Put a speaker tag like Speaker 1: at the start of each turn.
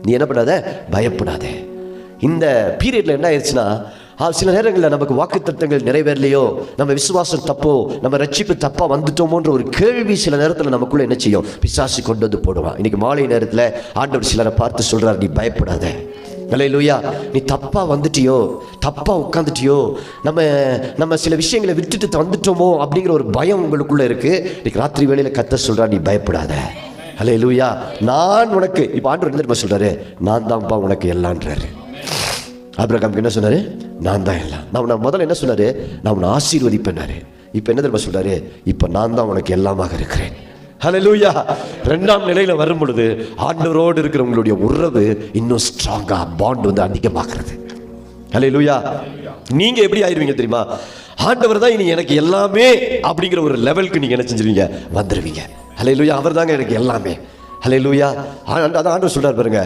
Speaker 1: நீ என்ன பண்ணாத, பயப்படாத. இந்த பீரியட்ல என்ன ஆயிடுச்சுன்னா, சில நேரங்களில் நமக்கு வாக்குத்தத்தங்கள் நிறைவேறலையோ, நம்ம விசுவாசம் தப்போ, நம்ம ரட்சிப்பு தப்பா வந்துட்டோமோன்ற ஒரு கேள்வி சில நேரத்தில் நமக்குள்ள என்ன செய்யும், பிசாசு கொண்டு வந்து போடுவான். இன்னைக்கு மாலை நேரத்தில் ஆண்டவர் சிலரை பார்த்து சொல்றார், நீ பயப்படாத. அல்லேலூயா. நீ தப்பா வந்துட்டியோ, தப்பா உட்காந்துட்டியோ, நம்ம சில விஷயங்களை விட்டுட்டு வந்துட்டோமோ அப்படிங்கிற ஒரு பயம் உங்களுக்குள்ள இருக்கு. இன்னைக்கு ராத்திரி வேளையில கர்த்தர் சொல்றார், நீ பயப்படாத. அல்லேலூயா. நான் உனக்கு, இப்ப ஆண்டவர் என்ன சொல்றாரு, நான் தான்ப்பா உனக்கு எல்லான்றாரு. ஆபிரகாமுக்கு என்ன சொன்னாரு, நான் தான் எல்லாம். நான் முதல்ல என்ன சொன்னாரு, நான் உன்னை ஆசீர்வதிப்பேன்னாரு. இப்ப என்ன தெரியுமா சொல்றாரு, இப்ப நான் தான் உனக்கு எல்லாமாக இருக்கிறேன். ஹல்லேலூயா. இரண்டாம் நிலையில வரும் பொழுது ஆண்டவரோடு இருக்கிற உங்களுடைய உறவு இன்னும் ஸ்ட்ராங்கா, பாண்ட் வந்து அதிகமாகிறது. ஹல்லேலூயா. நீங்க எப்படி ஆயிருவீங்க தெரியுமா, ஆண்டவர் தான் இனி எனக்கு எல்லாமே அப்படிங்கிற ஒரு லெவலுக்கு நீங்க என்ன செஞ்சிருவீங்க, வந்துருவீங்க. ஹல்லேலூயா. அவர் தாங்க எனக்கு எல்லாமே. ஹல்லேலூயா. அதான் ஆண்டவர் சொல்றாரு பாருங்க,